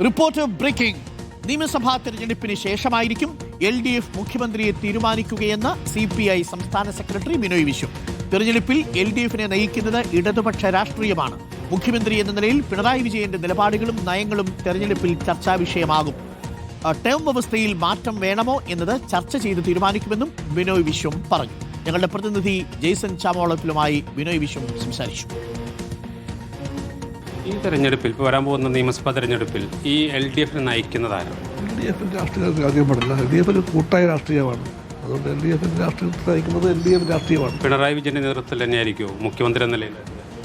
Report breaking. നിയമസഭാ തെരഞ്ഞെടുപ്പിന് ശേഷമായിരിക്കും LDF മുഖ്യമന്ത്രിയെ തീരുമാനിക്കുകയെന്ന് CPI സംസ്ഥാന സെക്രട്ടറി ബിനോയ് വിശ്വം. തെരഞ്ഞെടുപ്പിൽ LDFനെ നയിക്കുന്നത് ഇടതുപക്ഷ രാഷ്ട്രീയമാണ്. മുഖ്യമന്ത്രി എന്ന നിലയിൽ പിണറായി വിജയന്റെ നിലപാടുകളും നയങ്ങളും തെരഞ്ഞെടുപ്പിൽ ചർച്ചാ വിഷയമാകും. ടേം വ്യവസ്ഥയിൽ മാറ്റം വേണമോ എന്നത് ചർച്ച ചെയ്ത് തീരുമാനിക്കുമെന്നും ബിനോയ് വിശ്വം പറഞ്ഞു. ഞങ്ങളുടെ പ്രതിനിധി ജെയ്സൺ ചാമോളത്തിലുമായി ബിനോയ് വിശ്വം സംസാരിച്ചു. ഈ തെരഞ്ഞെടുപ്പിൽ ഇപ്പോൾ വരാൻ പോകുന്ന നിയമസഭാ തെരഞ്ഞെടുപ്പിൽ ഈ LDFനെ നയിക്കുന്നതാരാണ്? LDFിൻ്റെ രാഷ്ട്രീയത്തിൽ ആദ്യം പാടില്ല. LDF ഒരു കൂട്ടായ രാഷ്ട്രീയമാണ്. അതുകൊണ്ട് LDFിൻ്റെ രാഷ്ട്രീയത്തിൽ നയിക്കുന്നത് LDF രാഷ്ട്രീയമാണ്. പിണറായി വിജയന്റെ നേതൃത്വത്തിൽ തന്നെയായിരിക്കുമോ മുഖ്യമന്ത്രി എന്ന നിലയിൽ?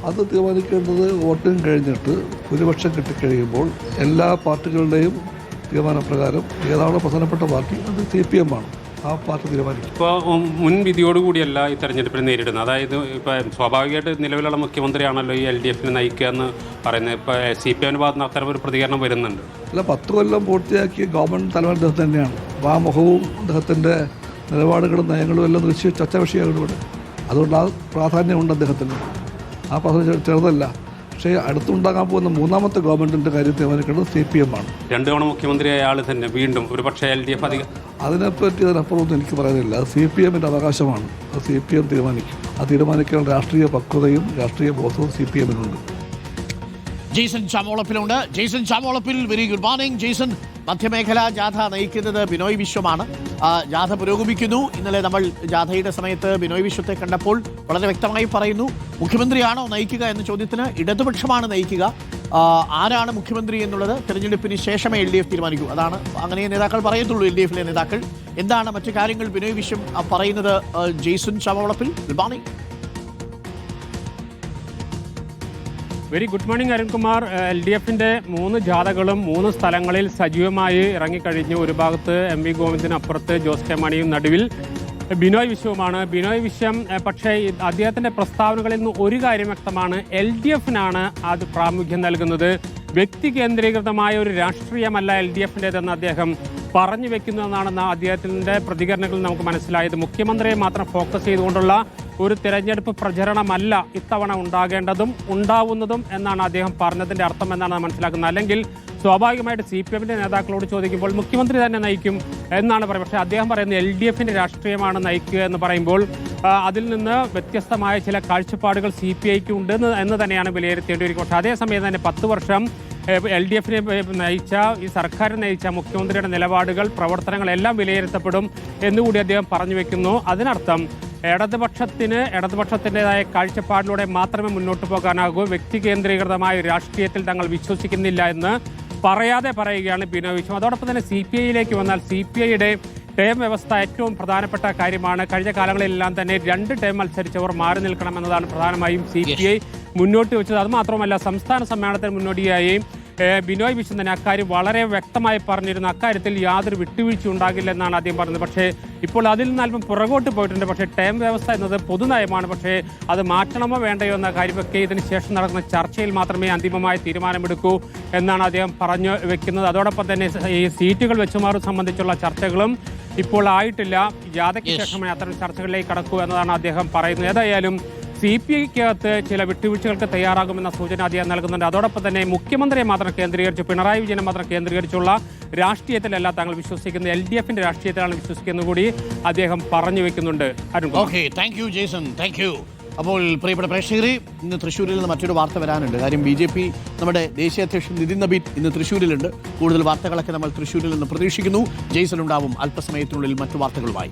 അത് തീരുമാനിക്കേണ്ടത് വോട്ടിംഗ് കഴിഞ്ഞിട്ട് ഭൂരിപക്ഷം കിട്ടിക്കഴിയുമ്പോൾ എല്ലാ പാർട്ടികളുടെയും തീരുമാനപ്രകാരം ഏതാണോ പ്രധാനപ്പെട്ട പാർട്ടി അത് CPM ആണ്. ആ പാർട്ടി തീരുമാനിക്കും. ഇപ്പോൾ മുൻവിധിയോടുകൂടിയല്ല ഈ തെരഞ്ഞെടുപ്പിനെ നേരിടുന്നത്. അതായത് ഇപ്പോൾ സ്വാഭാവികമായിട്ട് നിലവിലുള്ള മുഖ്യമന്ത്രിയാണല്ലോ ഈ LDFനെ നയിക്കുക എന്ന് പറയുന്നത്. ഇപ്പോൾ CPM ഭാഗത്ത് നിന്ന് അത്തരം ഒരു പ്രതികരണം വരുന്നുണ്ട്. അല്ല, 10 കൊല്ലം പൂർത്തിയാക്കിയ ഗവൺമെൻറ് തലവൻ അദ്ദേഹം തന്നെയാണ്. അപ്പോൾ ആ മുഖവും അദ്ദേഹത്തിൻ്റെ നിലപാടുകളും നയങ്ങളും എല്ലാം ചർച്ചാ വിഷയമാണ് ഇവിടെ. അതുകൊണ്ട് ആ പ്രാധാന്യമുണ്ട് അദ്ദേഹത്തിന്. ആ പ്രാധാന്യം ചെറുതല്ല. പക്ഷേ അടുത്തുണ്ടാകാൻ പോകുന്ന മൂന്നാമത്തെ ഗവൺമെൻറ്റിൻ്റെ കാര്യം തീരുമാനിക്കേണ്ടത് CPM ആണ്. 2 തവണ മുഖ്യമന്ത്രിയായ ആൾ തന്നെ വീണ്ടും ഒരു പക്ഷേ LDF അതിനെപ്പറ്റി അതിനപ്പുറമൊന്നും എനിക്ക് പറയാനില്ല. അത് CPMൻ്റെ അവകാശമാണ്. അത് CPM തീരുമാനിക്കും. അത് തീരുമാനിക്കാൻ രാഷ്ട്രീയ പക്വതയും രാഷ്ട്രീയ ബോധവും CPMനുണ്ട്. Jason ചാമോളപ്പിലുണ്ട്. Jason ചാമോളപ്പിൽ, very good morning. Jason, മധ്യമേഖലാ ജാഥ നയിക്കുന്നത് ബിനോയ് വിശ്വമാണ്. ജാഥ പുരോഗമിക്കുന്നു. ഇന്നലെ നമ്മൾ ജാഥയുടെ സമയത്ത് ബിനോയ് വിശ്വത്തെ കണ്ടപ്പോൾ വളരെ വ്യക്തമായി പറയുന്നു, മുഖ്യമന്ത്രിയാണോ നയിക്കുക എന്ന ചോദ്യത്തിന് ഇടതുപക്ഷമാണ് നയിക്കുക. ആരാണ് മുഖ്യമന്ത്രി എന്നുള്ളത് തെരഞ്ഞെടുപ്പിന് ശേഷമേ LDF തീരുമാനിക്കൂ. അതാണ് അങ്ങനെ നേതാക്കൾ പറയത്തുള്ളൂ, LDFിലെ നേതാക്കൾ. എന്താണ് മറ്റു കാര്യങ്ങൾ ബിനോയ് വിശ്വം പറയുന്നത്? Jaison Chamolappil, good morning. Very good morning Arunkumar. LDFിൻ്റെ 3 ജാഥകളും 3 സ്ഥലങ്ങളിൽ സജീവമായി ഇറങ്ങിക്കഴിഞ്ഞു. ഒരു ഭാഗത്ത് MV ഗോവിന്ദന്, അപ്പുറത്ത് ജോസ് കെ മാണിയും, നടുവിൽ ബിനോയ് വിശ്വവുമാണ്. ബിനോയ് വിശ്വം പക്ഷേ അദ്ദേഹത്തിൻ്റെ പ്രസ്താവനകളിൽ നിന്ന് ഒരു കാര്യം വ്യക്തമാണ്, LDFനാണ് അത് പ്രാമുഖ്യം നൽകുന്നത്. വ്യക്തി കേന്ദ്രീകൃതമായ ഒരു രാഷ്ട്രീയമല്ല LDFിൻ്റെതെന്ന് അദ്ദേഹം പറഞ്ഞു വെക്കുന്നതെന്നാണ് അദ്ദേഹത്തിൻ്റെ പ്രതികരണങ്ങളിൽ നമുക്ക് മനസ്സിലായത്. മുഖ്യമന്ത്രിയെ മാത്രം ഫോക്കസ് ചെയ്തുകൊണ്ടുള്ള ഒരു തിരഞ്ഞെടുപ്പ് പ്രചരണമല്ല ഇത്തവണ ഉണ്ടാകേണ്ടതും ഉണ്ടാവുന്നതും എന്നാണ് അദ്ദേഹം പറഞ്ഞതിൻ്റെ അർത്ഥം എന്നാണ് മനസ്സിലാക്കുന്നത്. അല്ലെങ്കിൽ സ്വാഭാവികമായിട്ട് CPMൻ്റെ നേതാക്കളോട് ചോദിക്കുമ്പോൾ മുഖ്യമന്ത്രി തന്നെ നയിക്കും എന്നാണ് പറയുന്നത്. പക്ഷേ അദ്ദേഹം പറയുന്നത് LDFിൻ്റെ രാഷ്ട്രീയമാണ് നയിക്കുക എന്ന് പറയുമ്പോൾ അതിൽ നിന്ന് വ്യത്യസ്തമായ ചില കാഴ്ചപ്പാടുകൾ CPIക്ക് ഉണ്ട് എന്ന് തന്നെയാണ് വിലയിരുത്തേണ്ടിയിരിക്കും. പക്ഷേ അതേസമയം തന്നെ 10 വർഷം LDFിനെ നയിച്ച, ഈ സർക്കാർ നയിച്ച മുഖ്യമന്ത്രിയുടെ നിലപാടുകൾ, പ്രവർത്തനങ്ങളെല്ലാം വിലയിരുത്തപ്പെടും എന്നുകൂടി അദ്ദേഹം പറഞ്ഞു വെക്കുന്നു. അതിനർത്ഥം ഇടതുപക്ഷത്തിൻ്റെതായ കാഴ്ചപ്പാടിലൂടെ മാത്രമേ മുന്നോട്ട് പോകാനാകൂ. വ്യക്തി കേന്ദ്രീകൃതമായ രാഷ്ട്രീയത്തിൽ തങ്ങൾ വിശ്വസിക്കുന്നില്ല എന്ന് പറയാതെ പറയുകയാണ് ബിനോയ് വിശ്വം. അതോടൊപ്പം തന്നെ CPIയിലേക്ക് വന്നാൽ CPIയുടെ ടേം വ്യവസ്ഥ ഏറ്റവും പ്രധാനപ്പെട്ട കാര്യമാണ്. കഴിഞ്ഞ കാലങ്ങളിലെല്ലാം തന്നെ 2 ടേം മത്സരിച്ചവർ മാറി നിൽക്കണമെന്നതാണ് പ്രധാനമായും CPI മുന്നോട്ട് വെച്ചത്. അതുമാത്രമല്ല, സംസ്ഥാന സമ്മേളനത്തിന് മുന്നോടിയായി ബിനോയ് വിശ്വം തന്നെ അക്കാര്യം വളരെ വ്യക്തമായി പറഞ്ഞിരുന്നു. അക്കാര്യത്തിൽ യാതൊരു വിട്ടുവീഴ്ച ഉണ്ടാകില്ലെന്നാണ് ആദ്യം പറഞ്ഞത്. പക്ഷേ ഇപ്പോൾ അതിൽ നിന്ന് അല്പം പുറകോട്ട് പോയിട്ടുണ്ട്. പക്ഷേ ടേം വ്യവസ്ഥ എന്നത് പൊതുനയമാണ്. പക്ഷേ അത് മാറ്റണമോ വേണ്ടയോ എന്ന കാര്യമൊക്കെ ഇതിന് ശേഷം നടക്കുന്ന ചർച്ചയിൽ മാത്രമേ അന്തിമമായ തീരുമാനമെടുക്കൂ എന്നാണ് അദ്ദേഹം പറഞ്ഞു വെക്കുന്നത്. അതോടൊപ്പം തന്നെ ഈ സീറ്റുകൾ വെച്ചുമാറും സംബന്ധിച്ചുള്ള ചർച്ചകളും ഇപ്പോൾ ആയിട്ടില്ല. ജാഥയ്ക്ക് ശേഷമേ അത്തരം ചർച്ചകളിലേക്ക് കടക്കൂ എന്നതാണ് അദ്ദേഹം പറയുന്നത്. ഏതായാലും CPIക്കകത്ത് ചില വിട്ടുവീഴ്ചകൾക്ക് തയ്യാറാകുമെന്ന സൂചന അദ്ദേഹം നൽകുന്നുണ്ട്. അതോടൊപ്പം തന്നെ മുഖ്യമന്ത്രിയെ മാത്രം കേന്ദ്രീകരിച്ച്, പിണറായി വിജയനെ മാത്രം കേന്ദ്രീകരിച്ചുള്ള രാഷ്ട്രീയത്തിലല്ല താങ്കൾ വിശ്വസിക്കുന്നത്, LDFിൻ്റെ രാഷ്ട്രീയത്തിലാണ് വിശ്വസിക്കുന്നത് കൂടി അദ്ദേഹം പറഞ്ഞു വെക്കുന്നുണ്ട്. Okay, thank you Jason, thank you. അപ്പോൾ പ്രിയപ്പെട്ട പ്രേക്ഷകരെ, ഇന്ന് തൃശ്ശൂരിൽ നിന്ന് മറ്റൊരു വാർത്ത വരാനുണ്ട്. കാര്യം BJP നമ്മുടെ ദേശീയ അധ്യക്ഷൻ നിതിൻ നബീൻ ഇന്ന് തൃശ്ശൂരിലുണ്ട്. കൂടുതൽ വാർത്തകളൊക്കെ നമ്മൾ തൃശ്ശൂരിൽ നിന്ന് പ്രതീക്ഷിക്കുന്നു. ജെയ്സൺ ഉണ്ടാവും അല്പസമയത്തിനുള്ളിൽ മറ്റു വാർത്തകളുമായി.